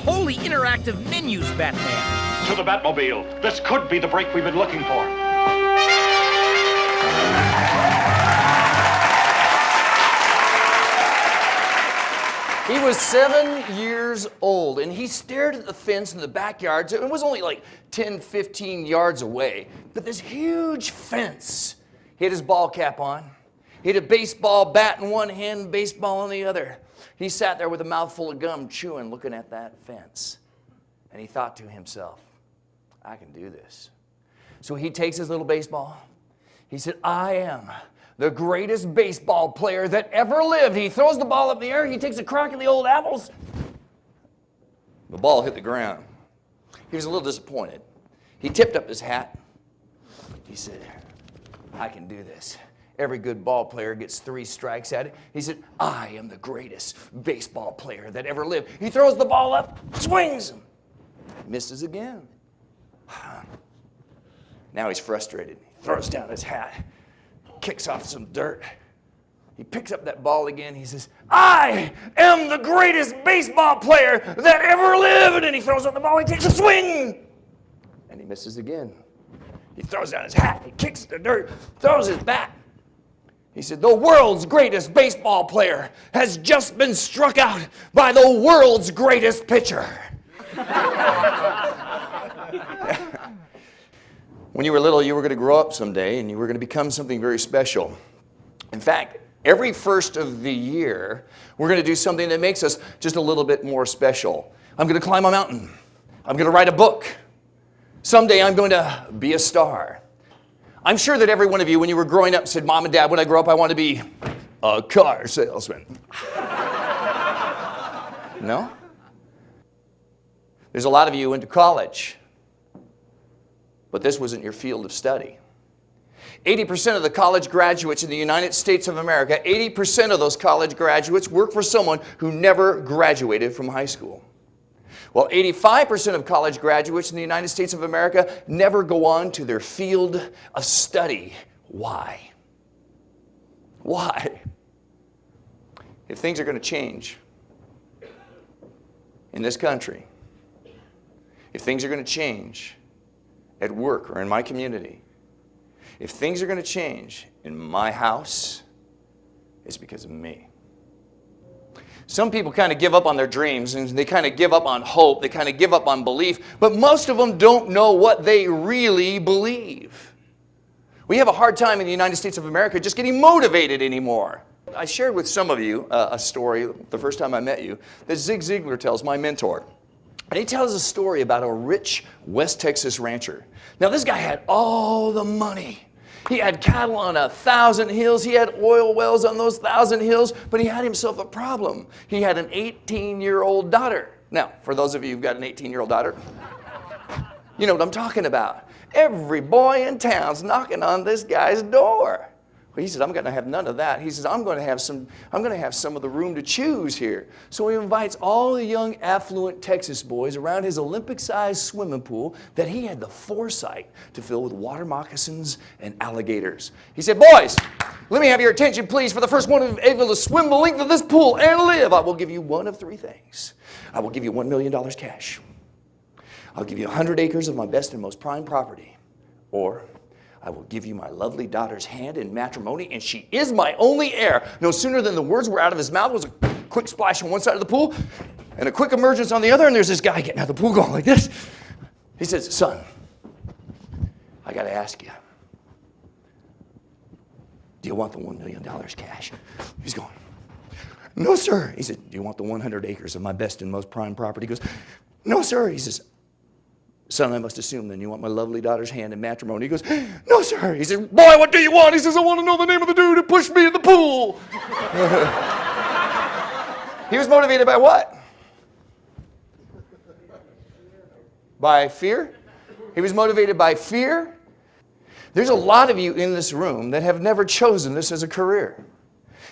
wholly interactive menus, Batman. To the Batmobile. This could be the break we've been looking for. He was 7 years old, and he stared at the fence in the backyard. It was only like 10, 15 yards away, but this huge fence. He had his ball cap on. He had a baseball bat in one hand, baseball in the other. He sat there with a mouthful of gum, chewing, looking at that fence. And he thought to himself, I can do this. So he takes his little baseball. He said, I am the greatest baseball player that ever lived. He throws the ball up in the air. He takes a crack at the old apples. The ball hit the ground. He was a little disappointed. He tipped up his hat. He said, I can do this. Every good ball player gets 3 strikes at it. He said, I am the greatest baseball player that ever lived. He throws the ball up, swings him, misses again. Now he's frustrated. He throws down his hat, kicks off some dirt. He picks up that ball again. He says, I am the greatest baseball player that ever lived. And he throws up the ball. He takes a swing. And he misses again. He throws down his hat. He kicks the dirt, throws his bat. He said, the world's greatest baseball player has just been struck out by the world's greatest pitcher. When you were little, you were going to grow up someday, and you were going to become something very special. In fact, every first of the year, we're going to do something that makes us just a little bit more special. I'm going to climb a mountain. I'm going to write a book. Someday I'm going to be a star. I'm sure that every one of you, when you were growing up, said, Mom and Dad, when I grow up, I want to be a car salesman. No? There's a lot of you who went to college, but this wasn't your field of study. 80% of the college graduates in the United States of America, 80% of those college graduates work for someone who never graduated from high school. Well, 85% of college graduates in the United States of America never go on to their field of study. Why? Why? If things are going to change in this country, if things are going to change at work or in my community, if things are going to change in my house, it's because of me. Some people kind of give up on their dreams, and they kind of give up on hope. They kind of give up on belief. But most of them don't know what they really believe. We have a hard time in the United States of America just getting motivated anymore. I shared with some of you a story the first time I met you that Zig Ziglar tells, my mentor. And he tells a story about a rich West Texas rancher. Now, this guy had all the money. He had cattle on 1,000 hills. He had oil wells on those 1,000 hills, but he had himself a problem. He had an 18-year-old daughter. Now, for those of you who've got an 18-year-old daughter, you know what I'm talking about. Every boy in town's knocking on this guy's door. Well, he said, I'm going to have none of that. He says, I'm going to have some of the room to choose here. So he invites all the young, affluent Texas boys around his Olympic-sized swimming pool that he had the foresight to fill with water moccasins and alligators. He said, boys, let me have your attention, please. For the first one able to swim the length of this pool and live, I will give you one of 3 things. I will give you $1 million cash. I'll give you 100 acres of my best and most prime property. Or I will give you my lovely daughter's hand in matrimony, and she is my only heir. No sooner than the words were out of his mouth was a quick splash on one side of the pool and a quick emergence on the other, and there's this guy getting out of the pool going like this. He says, son, I got to ask you, do you want the $1 million cash? He's going, no, sir. He said, do you want the 100 acres of my best and most prime property? He goes, no, sir. He says, son, I must assume then you want my lovely daughter's hand in matrimony. He goes, no, sir. He says, boy, what do you want? He says, I want to know the name of the dude who pushed me in the pool. He was motivated by what? By fear? He was motivated by fear. There's a lot of you in this room that have never chosen this as a career.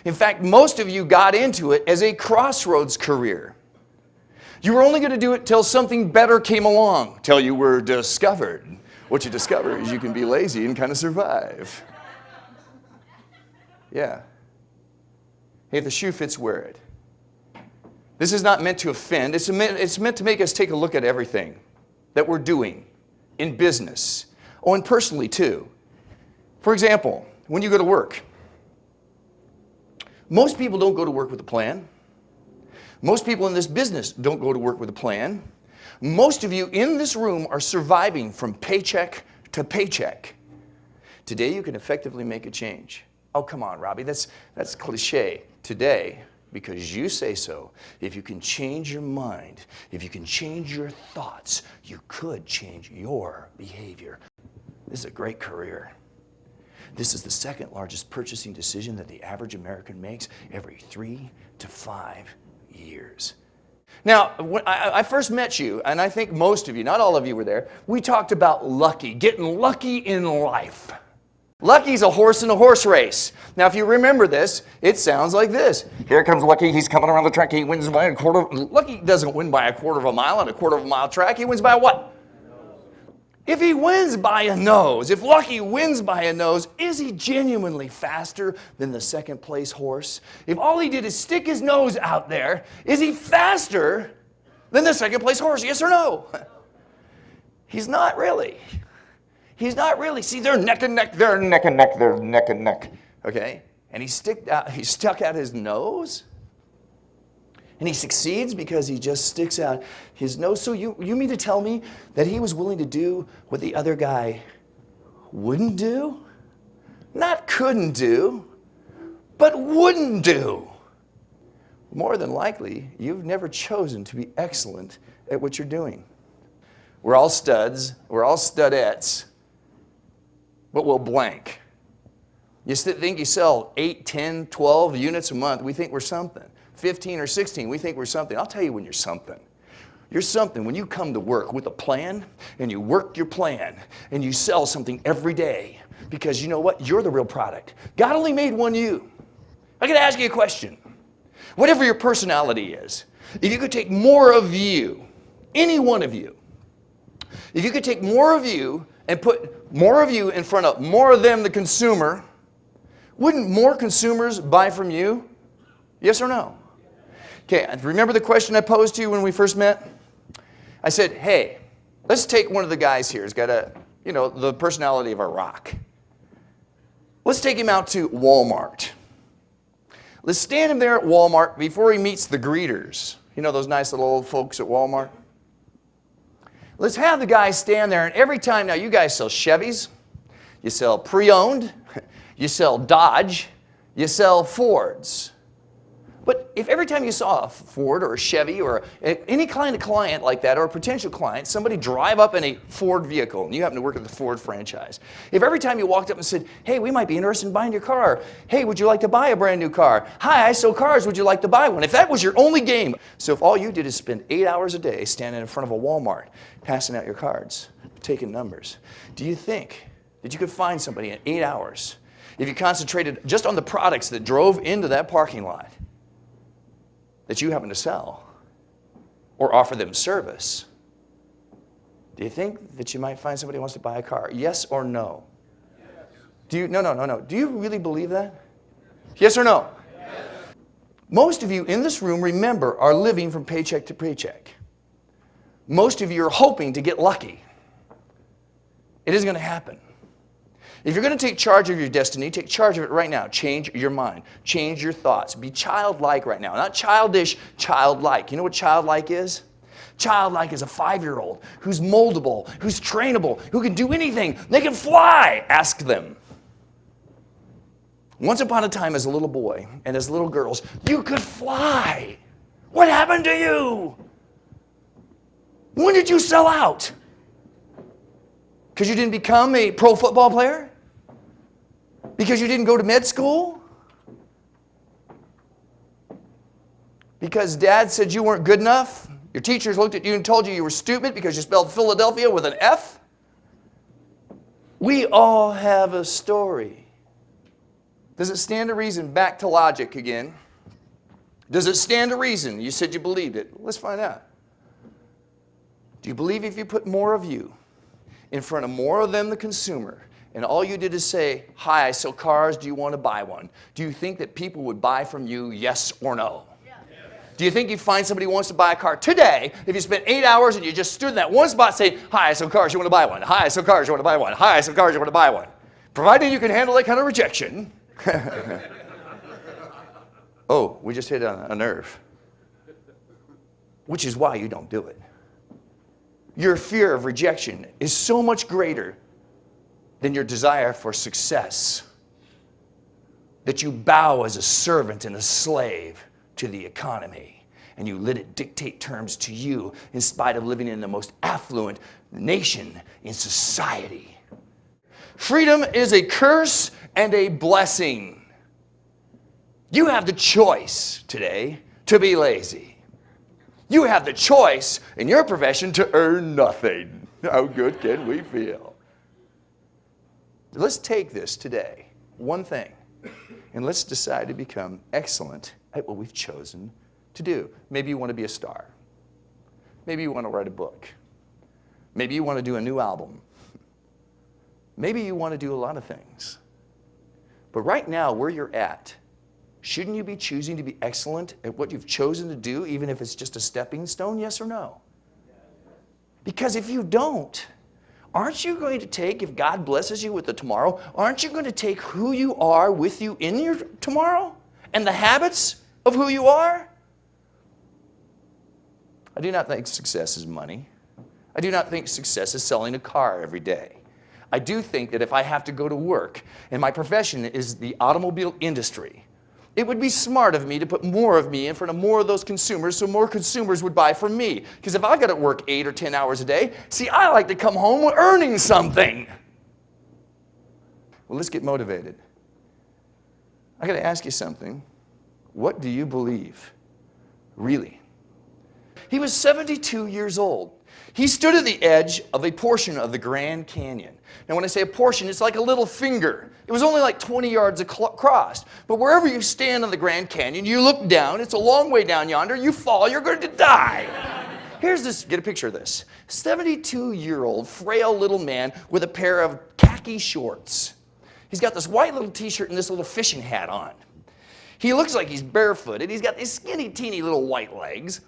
In fact, most of you got into it as a crossroads career. You were only going to do it till something better came along, till you were discovered. What you discover is you can be lazy and kind of survive. Yeah. Hey, if the shoe fits, wear it. This is not meant to offend. It's meant to make us take a look at everything that we're doing in business. Oh, and personally too. For example, when you go to work, most people don't go to work with a plan. Most people in this business don't go to work with a plan. Most of you in this room are surviving from paycheck to paycheck. Today you can effectively make a change. Oh, come on, Robbie, that's cliche. Today, because you say so, if you can change your mind, if you can change your thoughts, you could change your behavior. This is a great career. This is the second largest purchasing decision that the average American makes every 3 to 5 years. Now, when I first met you, and I think most of you, not all of you were there, we talked about lucky, getting lucky in life. Lucky's a horse in a horse race. Now, if you remember this, it sounds like this. Here comes Lucky. He's coming around the track. He wins by a quarter. Lucky doesn't win by a quarter of a mile on a quarter of a mile track. He wins by what? If he wins by a nose, if Lucky wins by a nose, is he genuinely faster than the second place horse? If all he did is stick his nose out there, is he faster than the second place horse? Yes or no? He's not really. He's not really. See, they're neck and neck, they're neck and neck, they're neck and neck. Okay? And he stuck out his nose. And he succeeds because he just sticks out his nose. So you mean to tell me that he was willing to do what the other guy wouldn't do? Not couldn't do, but wouldn't do. More than likely, you've never chosen to be excellent at what you're doing. We're all studs. We're all studettes. But we'll blank. You think you sell 8, 10, 12 units a month, we think we're something. 15 or 16, we think we're something. I'll tell you when you're something. You're something when you come to work with a plan and you work your plan and you sell something every day because you know what? You're the real product. God only made one you. I got to ask you a question. Whatever your personality is, if you could take more of you, any one of you, if you could take more of you and put more of you in front of more of them, the consumer, wouldn't more consumers buy from you? Yes or no? Okay, remember the question I posed to you when we first met? I said, hey, let's take one of the guys here. He's got the personality of a rock. Let's take him out to Walmart. Let's stand him there at Walmart before he meets the greeters. You know those nice little old folks at Walmart? Let's have the guy stand there, and every time, now you guys sell Chevys, you sell pre-owned, you sell Dodge, you sell Fords. But if every time you saw a Ford or a Chevy or any kind of client like that or a potential client, somebody drive up in a Ford vehicle, and you happen to work at the Ford franchise, if every time you walked up and said, hey, we might be interested in buying your car. Hey, would you like to buy a brand new car? Hi, I sell cars. Would you like to buy one? If that was your only game. So if all you did is spend 8 hours a day standing in front of a Walmart, passing out your cards, taking numbers, do you think that you could find somebody in 8 hours if you concentrated just on the products that drove into that parking lot that you happen to sell or offer them service? Do you think that you might find somebody who wants to buy a car? Yes or no? Yes. No. Do you really believe that? Yes or no? Yes. Most of you in this room, remember, are living from paycheck to paycheck. Most of you are hoping to get lucky. It isn't going to happen. If you're going to take charge of your destiny, take charge of it right now. Change your mind. Change your thoughts. Be childlike right now. Not childish, childlike. You know what childlike is? Childlike is a 5-year-old who's moldable, who's trainable, who can do anything. They can fly. Ask them. Once upon a time as a little boy and as little girls, you could fly. What happened to you? When did you sell out? Because you didn't become a pro football player? Because you didn't go to med school? Because dad said you weren't good enough? Your teachers looked at you and told you you were stupid because you spelled Philadelphia with an F? We all have a story. Does it stand to reason? Back to logic again. Does it stand to reason? You said you believed it. Let's find out. Do you believe if you put more of you in front of more of them, the consumer, and all you did is say, hi, I sell cars, do you want to buy one? Do you think that people would buy from you, yes or no? Yeah. Do you think you'd find somebody who wants to buy a car today if you spent 8 hours and you just stood in that one spot saying, hi, I sell cars, you want to buy one? Hi, I sell cars, you want to buy one? Hi, I sell cars, you want to buy one? Provided you can handle that kind of rejection. Oh, we just hit a nerve. Which is why you don't do it. Your fear of rejection is so much greater than your desire for success that you bow as a servant and a slave to the economy, and you let it dictate terms to you in spite of living in the most affluent nation in society. Freedom is a curse and a blessing. You have the choice today to be lazy. You have the choice in your profession to earn nothing. How good can we feel? Let's take this today, one thing, and let's decide to become excellent at what we've chosen to do. Maybe you want to be a star. Maybe you want to write a book. Maybe you want to do a new album. Maybe you want to do a lot of things. But right now, where you're at, shouldn't you be choosing to be excellent at what you've chosen to do, even if it's just a stepping stone, yes or no? Because if you don't, aren't you going to take, if God blesses you with the tomorrow, aren't you going to take who you are with you in your tomorrow and the habits of who you are? I do not think success is money. I do not think success is selling a car every day. I do think that if I have to go to work and my profession is the automobile industry, it would be smart of me to put more of me in front of more of those consumers so more consumers would buy from me. Because if I've got to work 8 or 10 hours a day, see, I like to come home earning something. Well, let's get motivated. I got to ask you something. What do you believe? Really? He was 72 years old. He stood at the edge of a portion of the Grand Canyon. Now, when I say a portion, it's like a little finger. It was only like 20 yards across. But wherever you stand on the Grand Canyon, you look down, it's a long way down yonder, you fall, you're going to die. Here's this, get a picture of this. 72-year-old, frail little man with a pair of khaki shorts. He's got this white little t-shirt and this little fishing hat on. He looks like he's barefooted. He's got these skinny, teeny little white legs.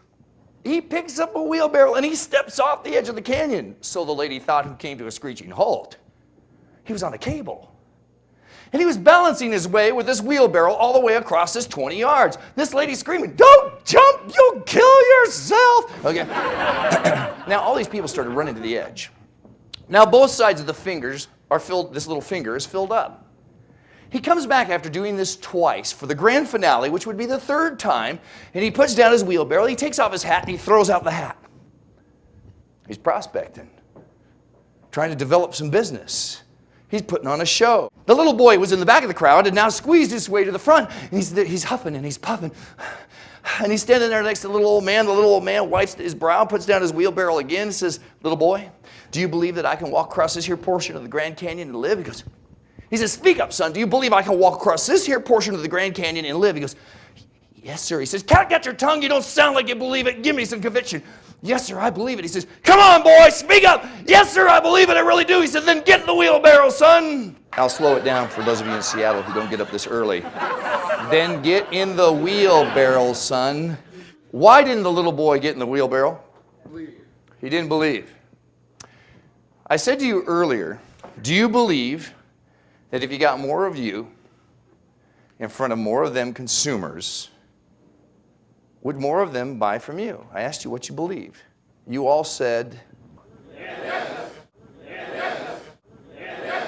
He picks up a wheelbarrow and he steps off the edge of the canyon. So the lady thought, who came to a screeching halt. He was on a cable. And he was balancing his way with this wheelbarrow all the way across this 20 yards. This lady's screaming, don't jump, you'll kill yourself. Okay. Now all these people started running to the edge. Now both sides of the fingers are filled, this little finger is filled up. He comes back after doing this twice for the grand finale, which would be the third time, and he puts down his wheelbarrow, he takes off his hat, and he throws out the hat. He's prospecting, trying to develop some business. He's putting on a show. The little boy was in the back of the crowd and now squeezed his way to the front, and he's huffing and he's puffing. And he's standing there next to the little old man. The little old man wipes his brow, puts down his wheelbarrow again, and says, little boy, do you believe that I can walk across this here portion of the Grand Canyon and live? He says, speak up, son. Do you believe I can walk across this here portion of the Grand Canyon and live? He goes, yes, sir. He says, cat, get your tongue. You don't sound like you believe it. Give me some conviction. Yes, sir, I believe it. He says, come on, boy, speak up. Yes, sir, I believe it. I really do. He says, then get in the wheelbarrow, son. I'll slow it down for those of you in Seattle who don't get up this early. Then get in the wheelbarrow, son. Why didn't the little boy get in the wheelbarrow? He didn't believe. I said to you earlier, do you believe that if you got more of you in front of more of them consumers, would more of them buy from you? I asked you what you believe. You all said, yes. Yes. Yes.